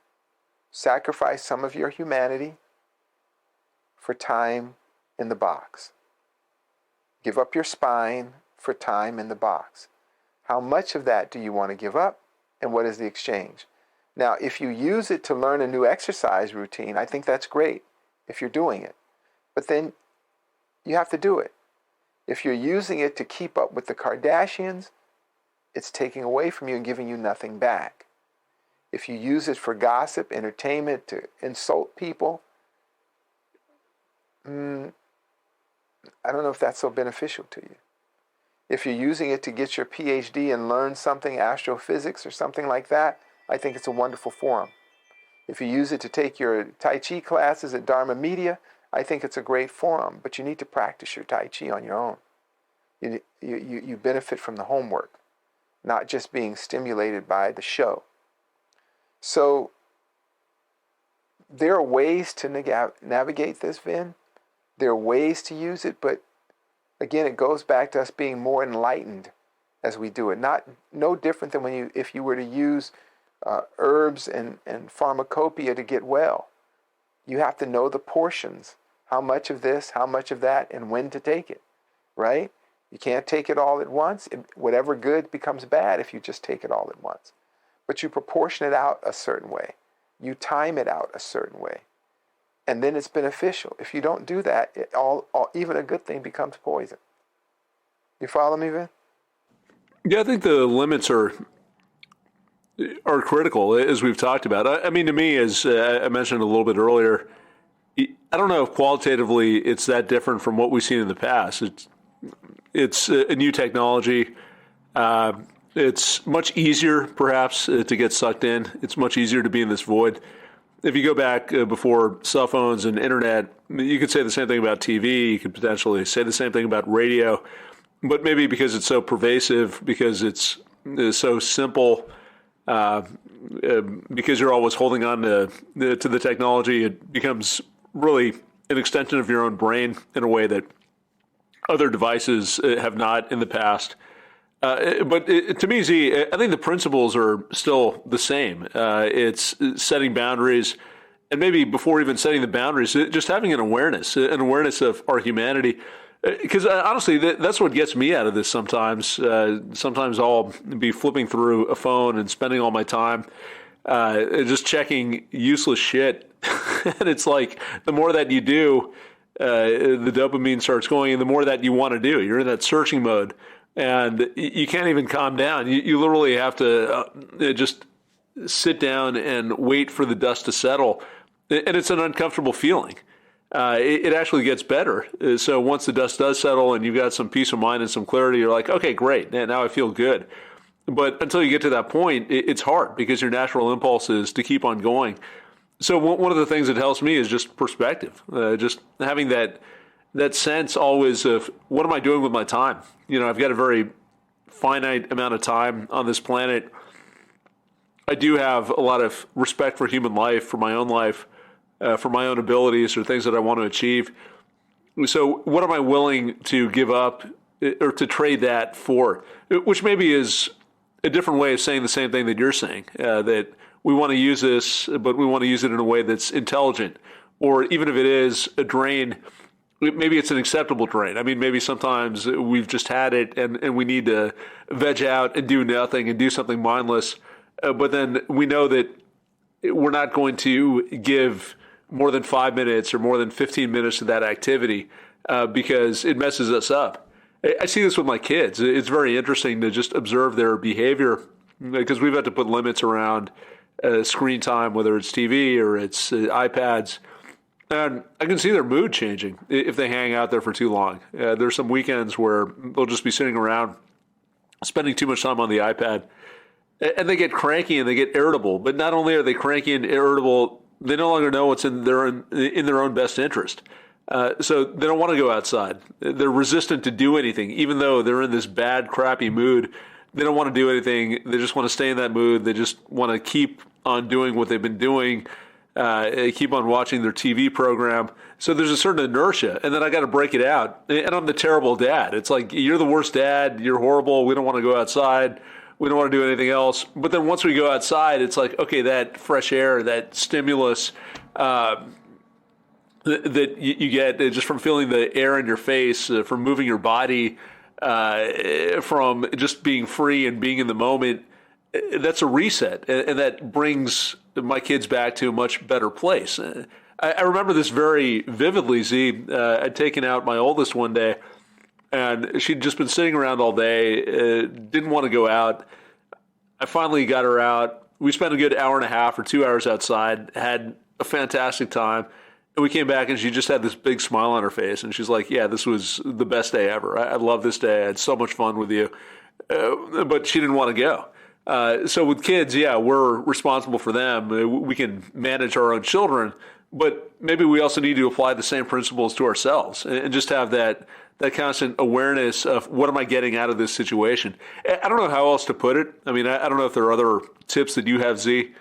sacrifice some of your humanity for time in the box. Give up your spine for time in the box. How much of that do you want to give up, and what is the exchange? Now, if you use it to learn a new exercise routine, I think that's great if you're doing it. But then you have to do it. If you're using it to keep up with the Kardashians, it's taking away from you and giving you nothing back. If you use it for gossip, entertainment, to insult people, I don't know if that's so beneficial to you. If you're using it to get your PhD and learn something, astrophysics or something like that, I think it's a wonderful forum. If you use it to take your Tai Chi classes at Dharma Media, I think it's a great forum, but you need to practice your Tai Chi on your own. You benefit from the homework, not just being stimulated by the show. So there are ways to navigate this, Vin. There are ways to use it, but again, it goes back to us being more enlightened as we do it. No different than if you were to use herbs and pharmacopoeia to get well. You have to know the portions. How much of this, how much of that, and when to take it, right? You can't take it all at once. Whatever good becomes bad if you just take it all at once. But you proportion it out a certain way. You time it out a certain way. And then it's beneficial. If you don't do that, even a good thing becomes poison. You follow me, Vin? Yeah, I think the limits are critical, as we've talked about. I mean, to me, as I mentioned a little bit earlier, I don't know if qualitatively it's that different from what we've seen in the past. It's a new technology. It's much easier, perhaps, to get sucked in. It's much easier to be in this void. If you go back before cell phones and internet, you could say the same thing about TV. You could potentially say the same thing about radio. But maybe because it's so pervasive, because it's so simple, because you're always holding on to the technology, it becomes really an extension of your own brain in a way that other devices have not in the past. But to me, Z, I think the principles are still the same. It's setting boundaries, and maybe before even setting the boundaries, just having an awareness of our humanity. Because honestly, that's what gets me out of this sometimes. Sometimes I'll be flipping through a phone and spending all my time just checking useless shit. And it's like, the more that you do, the dopamine starts going, and the more that you want to do. You're in that searching mode. and you can't even calm down. You literally have to just sit down and wait for the dust to settle. And it's an uncomfortable feeling. It actually gets better. So once the dust does settle and you've got some peace of mind and some clarity, you're like, okay, great. Now I feel good. But until you get to that point, it's hard because your natural impulse is to keep on going. So one of the things that helps me is just perspective, just having that sense always of what am I doing with my time? I've got a very finite amount of time on this planet. I do have a lot of respect for human life, for my own life, for my own abilities or things that I want to achieve. So what am I willing to give up or to trade that for? Which maybe is a different way of saying the same thing that you're saying, that we want to use this, but we want to use it in a way that's intelligent. Or even if it is a drain, maybe it's an acceptable drain. I mean, maybe sometimes we've just had it and we need to veg out and do nothing and do something mindless. But then we know that we're not going to give more than 5 minutes or more than 15 minutes to that activity because it messes us up. I see this with my kids. It's very interesting to just observe their behavior because we've had to put limits around screen time, whether it's TV or it's iPads. And I can see their mood changing if they hang out there for too long. There's some weekends where they'll just be sitting around spending too much time on the iPad. And they get cranky and they get irritable. But not only are they cranky and irritable, they no longer know what's in their own best interest. So they don't want to go outside. They're resistant to do anything, even though they're in this bad, crappy mood. They don't want to do anything. They just want to stay in that mood. They just want to keep on doing what they've been doing, keep on watching their TV program. So there's a certain inertia. And then I got to break it out. And I'm the terrible dad. It's like, you're the worst dad. You're horrible. We don't want to go outside. We don't want to do anything else. But then once we go outside, it's like, okay, that fresh air, that stimulus that you get just from feeling the air in your face, from moving your body, from just being free and being in the moment, that's a reset. And that brings my kids back to a much better place. I remember this very vividly, Z. I'd taken out my oldest one day, and she'd just been sitting around all day, didn't want to go out. I finally got her out. We spent a good hour and a half or 2 hours outside, had a fantastic time. And we came back and she just had this big smile on her face. And she's like, yeah, this was the best day ever. I love this day. I had so much fun with you. But she didn't want to go. So with kids, yeah, we're responsible for them. We can manage our own children. But maybe we also need to apply the same principles to ourselves and just have that constant awareness of what am I getting out of this situation. I don't know how else to put it. I mean, I don't know if there are other tips that you have, Z,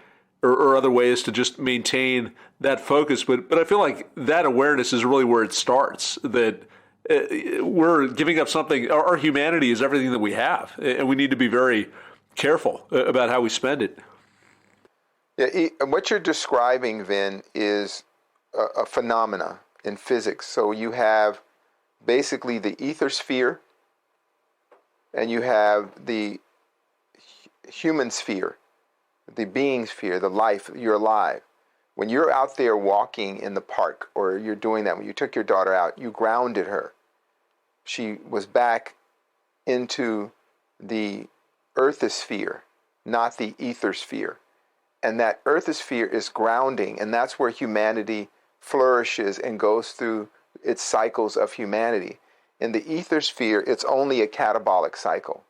or other ways to just maintain that focus. But I feel like that awareness is really where it starts, that we're giving up something. Our humanity is everything that we have, and we need to be very careful about how we spend it. Yeah, what you're describing, Vin, is a phenomena in physics. So you have basically the ether sphere, and you have the human sphere, the being sphere, the life, you're alive. When you're out there walking in the park, or you're doing that, when you took your daughter out, you grounded her. She was back into the earthosphere, not the ether sphere. And that earthosphere is grounding, and that's where humanity flourishes and goes through its cycles of humanity. In the ether sphere, it's only a catabolic cycle.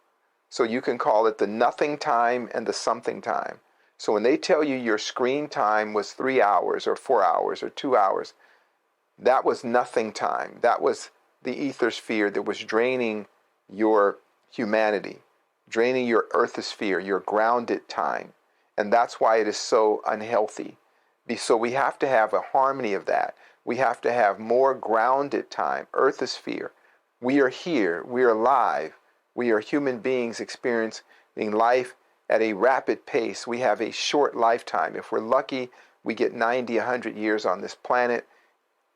So you can call it the nothing time and the something time. So when they tell you your screen time was 3 hours or 4 hours or 2 hours, that was nothing time. That was the ether sphere that was draining your humanity, draining your earthosphere, your grounded time. And that's why it is so unhealthy. So we have to have a harmony of that. We have to have more grounded time, earthosphere. We are here. We are alive. We are human beings experiencing life at a rapid pace. We have a short lifetime. If we're lucky, we get 90, 100 years on this planet,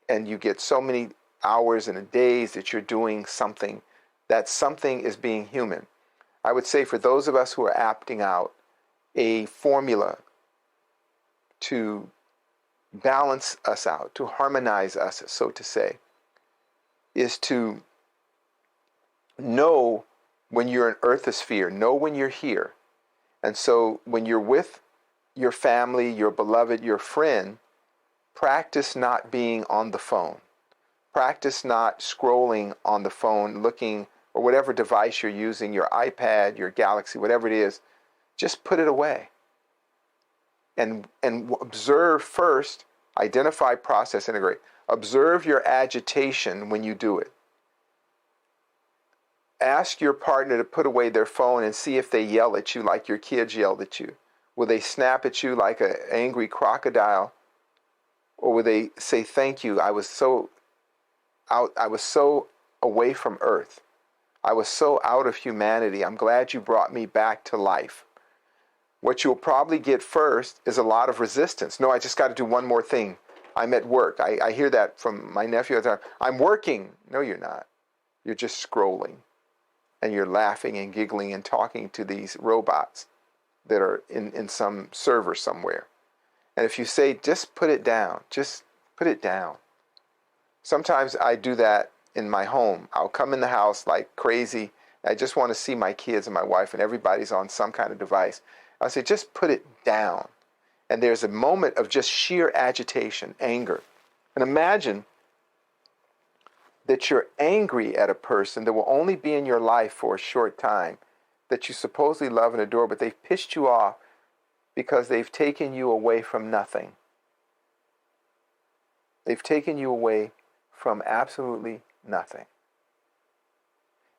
and you get so many hours and days that you're doing something. That something is being human. I would say for those of us who are opting out, a formula to balance us out, to harmonize us, so to say, is to know when you're in earthosphere. Know when you're here. And so when you're with your family, your beloved, your friend, practice not being on the phone. Practice not scrolling on the phone, looking, or whatever device you're using, your iPad, your Galaxy, whatever it is, just put it away. And observe first, identify, process, integrate. Observe your agitation when you do it. Ask your partner to put away their phone and see if they yell at you like your kids yelled at you. Will they snap at you like an angry crocodile? Or will they say, thank you, I was so away from earth. I was so out of humanity. I'm glad you brought me back to life. What you'll probably get first is a lot of resistance. No, I just got to do one more thing. I'm at work. I hear that from my nephew all the time. I'm working. No, you're not. You're just scrolling. And you're laughing and giggling and talking to these robots that are in some server somewhere. And if you say, just put it down, just put it down. Sometimes I do that in my home. I'll come in the house like crazy. I just want to see my kids and my wife, and everybody's on some kind of device. I'll say, just put it down. And there's a moment of just sheer agitation, anger. And imagine that you're angry at a person that will only be in your life for a short time, that you supposedly love and adore, but they've pissed you off because they've taken you away from nothing. They've taken you away from absolutely nothing.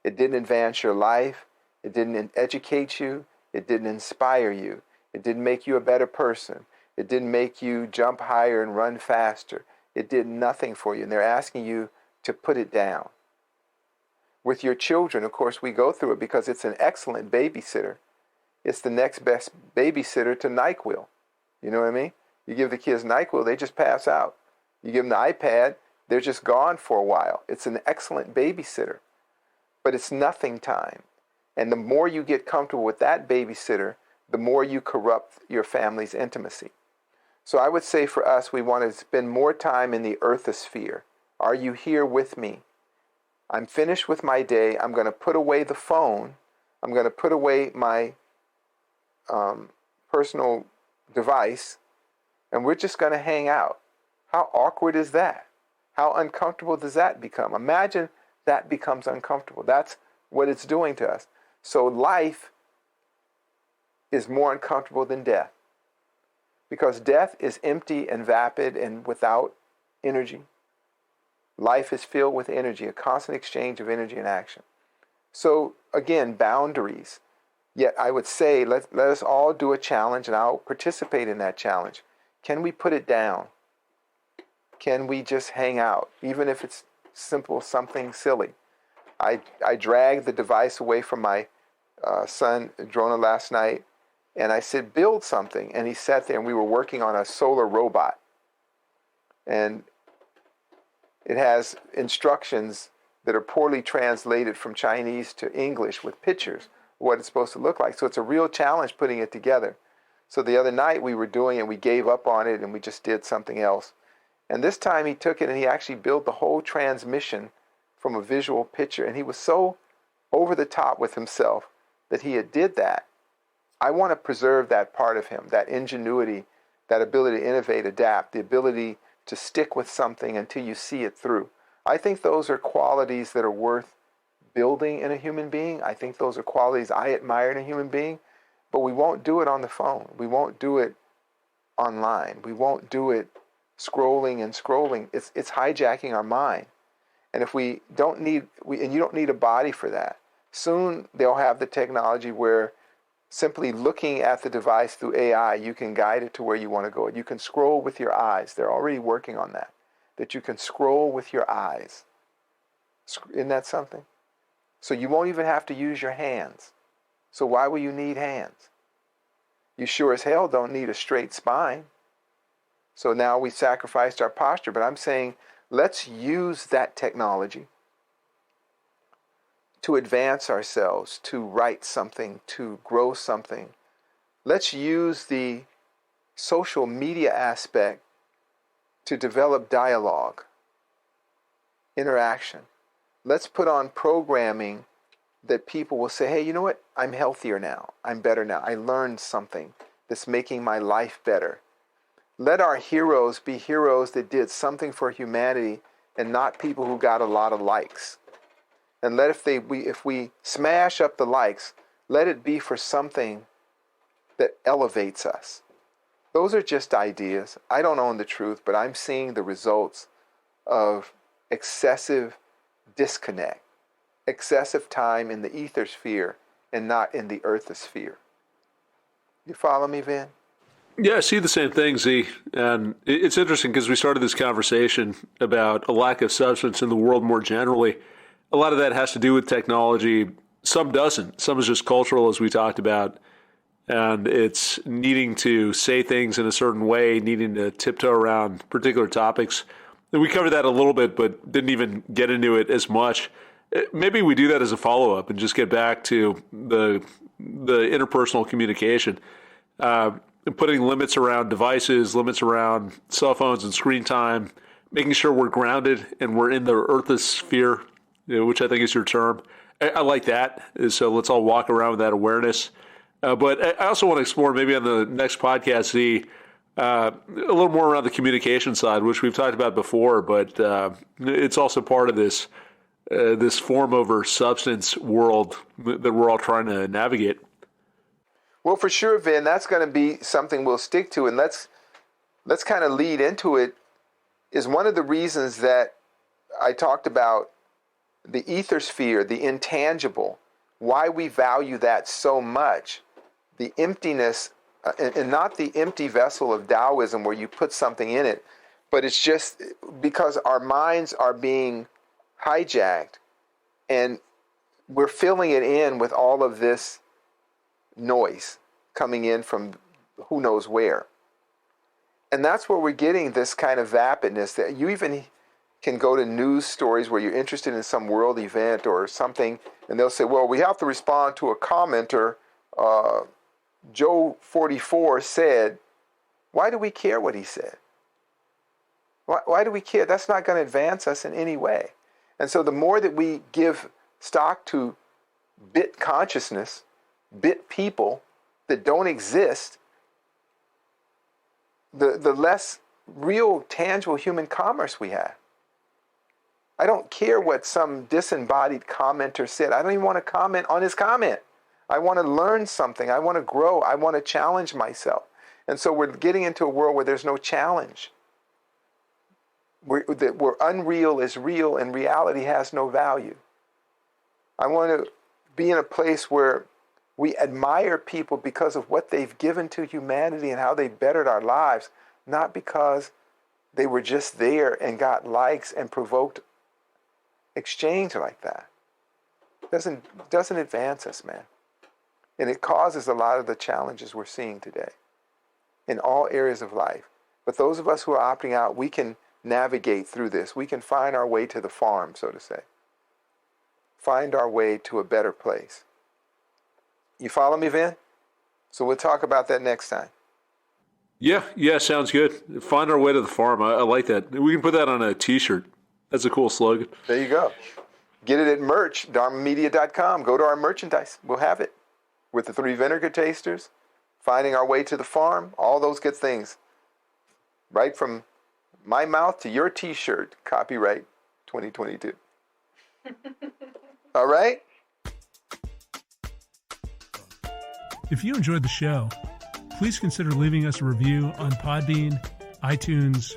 It didn't advance your life. It didn't educate you. It didn't inspire you. It didn't make you a better person. It didn't make you jump higher and run faster. It did nothing for you. And they're asking you to put it down. With your children, of course, we go through it because it's an excellent babysitter. It's the next best babysitter to NyQuil. You know what I mean? You give the kids NyQuil, they just pass out. You give them the iPad, they're just gone for a while. It's an excellent babysitter. But it's nothing time. And the more you get comfortable with that babysitter, the more you corrupt your family's intimacy. So I would say for us, we want to spend more time in the earthosphere. Are you here with me? I'm finished with my day. I'm going to put away the phone. I'm going to put away my personal device, and we're just going to hang out. How awkward is that? How uncomfortable does that become? Imagine that becomes uncomfortable. That's what it's doing to us. So life is more uncomfortable than death, because death is empty and vapid and without energy. Life is filled with energy, a constant exchange of energy and action. So again, boundaries. Yet I would say, let us all do a challenge, and I'll participate in that challenge. Can we put it down? Can we just hang out, even if it's simple, something silly? I dragged the device away from my son, Drona, last night, and I said, build something. And he sat there, and we were working on a solar robot. And it has instructions that are poorly translated from Chinese to English with pictures, what it's supposed to look like. So it's a real challenge putting it together. So the other night we were doing it, we gave up on it, and we just did something else. And this time he took it and he actually built the whole transmission from a visual picture. And he was so over the top with himself that he had did that. I want to preserve that part of him, that ingenuity, that ability to innovate, adapt, the ability to stick with something until you see it through. I think those are qualities that are worth building in a human being. I think those are qualities I admire in a human being. But we won't do it on the phone. We won't do it online. We won't do it scrolling and scrolling. It's hijacking our mind. And if we don't need, and you don't need a body for that. Soon they'll have the technology where simply looking at the device through AI, you can guide it to where you want to go. You can scroll with your eyes. They're already working on that. That you can scroll with your eyes. Isn't that something? So you won't even have to use your hands. So why will you need hands? You sure as hell don't need a straight spine. So now we sacrificed our posture. But I'm saying, let's use that technology to advance ourselves, to write something, to grow something. Let's use the social media aspect to develop dialogue, interaction. Let's put on programming that people will say, hey, you know what? I'm healthier now. I'm better now. I learned something that's making my life better. Let our heroes be heroes that did something for humanity and not people who got a lot of likes. And let if we smash up the likes, let it be for something that elevates us. Those are just ideas. I don't own the truth, but I'm seeing the results of excessive disconnect, excessive time in the ether sphere and not in the earthosphere. You follow me, Vin? Yeah, I see the same thing, Z. And it's interesting because we started this conversation about a lack of substance in the world more generally. A lot of that has to do with technology. Some doesn't. Some is just cultural, as we talked about. And it's needing to say things in a certain way, needing to tiptoe around particular topics. And we covered that a little bit, but didn't even get into it as much. Maybe we do that as a follow-up and just get back to the interpersonal communication. Putting limits around devices, limits around cell phones and screen time, making sure we're grounded and we're in the earthosphere, which I think is your term. I like that. So let's all walk around with that awareness. But I also want to explore maybe on the next podcast, a little more around the communication side, which we've talked about before, but it's also part of this form over substance world that we're all trying to navigate. Well, for sure, Vin, that's going to be something we'll stick to, and let's kind of lead into it. Is one of the reasons that I talked about the ether sphere, the intangible, why we value that so much, the emptiness, and not the empty vessel of Taoism where you put something in it, but it's just because our minds are being hijacked and we're filling it in with all of this noise coming in from who knows where. And that's where we're getting this kind of vapidness that you even can go to news stories where you're interested in some world event or something, and they'll say, well, we have to respond to a commenter. Joe 44 said, why do we care what he said? Why do we care? That's not going to advance us in any way. And so the more that we give stock to bit consciousness, bit people that don't exist, the less real, tangible human commerce we have. I don't care what some disembodied commenter said. I don't even want to comment on his comment. I want to learn something. I want to grow. I want to challenge myself. And so we're getting into a world where there's no challenge. Where unreal is real and reality has no value. I want to be in a place where we admire people because of what they've given to humanity and how they bettered our lives, not because they were just there and got likes and provoked exchange like that. Doesn't advance us, man. And it causes a lot of the challenges we're seeing today in all areas of life. But those of us who are opting out, we can navigate through this. We can find our way to the farm, so to say. Find our way to a better place. You follow me, Vin? So we'll talk about that next time. Yeah, sounds good. Find our way to the farm. I like that. We can put that on a t-shirt. That's a cool slogan. There you go. Get it at merch, dharmamedia.com. Go to our merchandise. We'll have it. With the 3 vinegar tasters, finding our way to the farm, all those good things. Right from my mouth to your t-shirt. Copyright 2022. All right? If you enjoyed the show, please consider leaving us a review on Podbean, iTunes,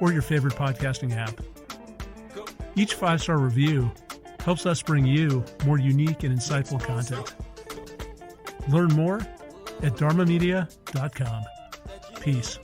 or your favorite podcasting app. Each 5-star review helps us bring you more unique and insightful content. Learn more at dharmamedia.com. Peace.